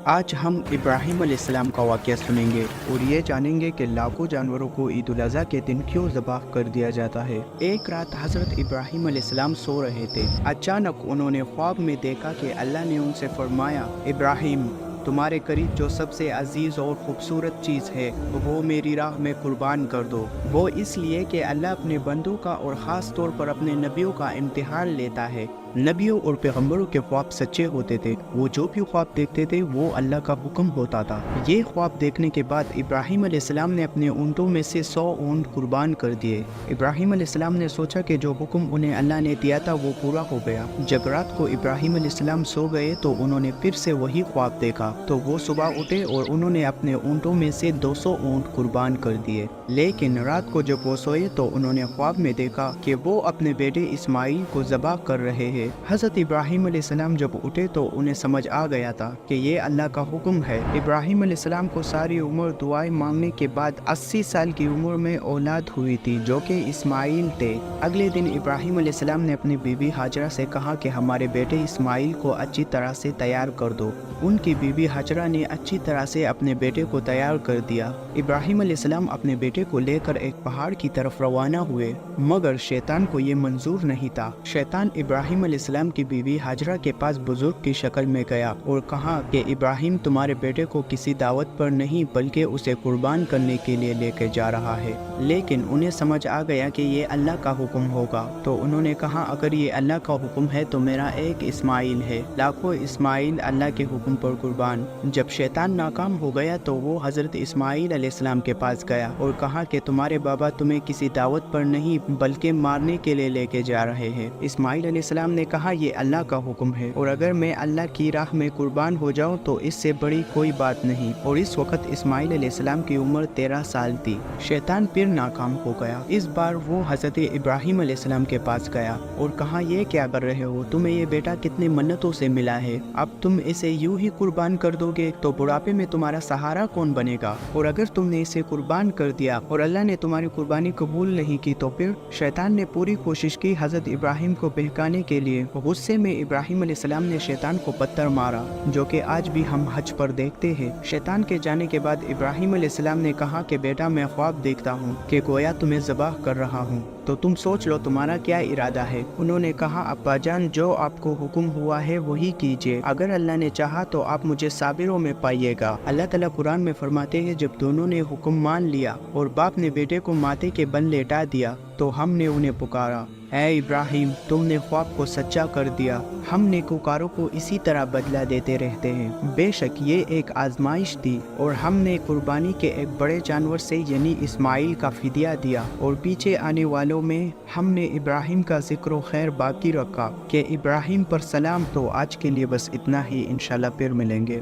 آج ہم ابراہیم علیہ السلام کا واقعہ سنیں گے اور یہ جانیں گے کہ لاکھوں جانوروں کو عید الاضحیٰ کے دن کیوں ذبح کر دیا جاتا ہے۔ ایک رات حضرت ابراہیم علیہ السلام سو رہے تھے۔ اچانک انہوں نے خواب میں دیکھا کہ اللہ نے ان سے فرمایا، ابراہیم، تمہارے قریب جو سب سے عزیز اور خوبصورت چیز ہے وہ میری راہ میں قربان کر دو۔ وہ اس لیے کہ اللہ اپنے بندوں کا اور خاص طور پر اپنے نبیوں کا امتحان لیتا ہے۔ نبیوں اور پیغمبروں کے خواب سچے ہوتے تھے، وہ جو بھی خواب دیکھتے تھے وہ اللہ کا حکم ہوتا تھا۔ یہ خواب دیکھنے کے بعد ابراہیم علیہ السلام نے اپنے اونٹوں میں سے 100 اونٹ قربان کر دیے۔ ابراہیم علیہ السلام نے سوچا کہ جو حکم انہیں اللہ نے دیا تھا وہ پورا ہو گیا۔ جب رات کو ابراہیم علیہ السلام سو گئے تو انہوں نے پھر سے وہی خواب دیکھا، تو وہ صبح اٹھے اور انہوں نے اپنے اونٹوں میں سے 200 اونٹ قربان کر دیے۔ لیکن رات کو جب وہ سوئے تو انہوں نے خواب میں دیکھا کہ وہ اپنے بیٹے اسماعیل کو ذبح کر رہے ہیں۔ حضرت ابراہیم علیہ السلام جب اٹھے تو انہیں سمجھ آ گیا تھا کہ یہ اللہ کا حکم ہے۔ ابراہیم علیہ السلام کو ساری عمر دعائیں مانگنے کے بعد 80 سال کی عمر میں اولاد ہوئی تھی جو کہ اسماعیل تھے۔ اگلے دن ابراہیم علیہ السلام نے اپنی بیوی ہاجرہ سے کہا کہ ہمارے بیٹے اسماعیل کو اچھی طرح سے تیار کر دو۔ ان کی بیوی ہاجرہ نے اچھی طرح سے اپنے بیٹے کو تیار کر دیا۔ ابراہیم علیہ السلام اپنے بیٹے کو لے کر ایک پہاڑ کی طرف روانہ ہوئے، مگر شیطان کو یہ منظور نہیں تھا۔ شیطان ابراہیم علیہ السلام کی بیوی ہاجرہ کے پاس بزرگ کی شکل میں گیا اور کہا کہ ابراہیم تمہارے بیٹے کو کسی دعوت پر نہیں بلکہ اسے قربان کرنے کے لیے لے کے جا رہا ہے۔ لیکن انہیں سمجھ آ گیا کہ یہ اللہ کا حکم ہوگا، تو انہوں نے کہا اگر یہ اللہ کا حکم ہے تو میرا ایک اسماعیل ہے، لاکھوں اسماعیل اللہ کے حکم پر قربان۔ جب شیطان ناکام ہو گیا تو وہ حضرت اسماعیل علیہ السلام کے پاس گیا اور کہا کہ تمہارے بابا تمہیں کسی دعوت پر نہیں بلکہ مارنے کے لیے لے کے جا رہے ہیں۔ اسماعیل علیہ السلام نے کہا یہ اللہ کا حکم ہے اور اگر میں اللہ کی راہ میں قربان ہو جاؤں تو اس سے بڑی کوئی بات نہیں۔ اور اس وقت اسماعیل علیہ السلام کی عمر 13 سال تھی۔ شیطان پھر ناکام ہو گیا۔ اس بار وہ حضرت ابراہیم علیہ السلام کے پاس گیا اور کہا یہ کیا کر رہے ہو؟ تمہیں یہ بیٹا کتنے منتوں سے ملا ہے، اب تم اسے یوں ہی قربان کر دو گے تو بڑھاپے میں تمہارا سہارا کون بنے گا؟ اور اگر تم نے اسے قربان کر دیا اور اللہ نے تمہاری قربانی قبول نہیں کی تو پھر؟ شیطان نے پوری کوشش کی حضرت ابراہیم کو بہکانے کے لیے۔ غصے میں ابراہیم علیہ السلام نے شیطان کو پتھر مارا، جو کہ آج بھی ہم حج پر دیکھتے ہیں۔ شیطان کے جانے کے بعد ابراہیم علیہ السلام نے کہا کہ بیٹا میں خواب دیکھتا ہوں کہ گویا تمہیں ذبح کر رہا ہوں، تو تم سوچ لو تمہارا کیا ارادہ ہے؟ انہوں نے کہا ابا جان جو آپ کو حکم ہوا ہے وہی کیجیے، اگر اللہ نے چاہا تو آپ مجھے صابروں میں پائیے گا۔ اللہ تعالیٰ قرآن میں فرماتے ہیں جب دونوں نے حکم مان لیا اور باپ نے بیٹے کو ماتھے کے بل لیٹا دیا تو ہم نے انہیں پکارا، اے ابراہیم تم نے خواب کو سچا کر دیا، ہم نیکوکاروں کو اسی طرح بدلہ دیتے رہتے ہیں۔ بے شک یہ ایک آزمائش تھی اور ہم نے قربانی کے ایک بڑے جانور سے یعنی اسماعیل کا فدیہ دیا، اور پیچھے آنے والوں میں ہم نے ابراہیم کا ذکر و خیر باقی رکھا کہ ابراہیم پر سلام۔ تو آج کے لیے بس اتنا ہی، انشاءاللہ پھر ملیں گے۔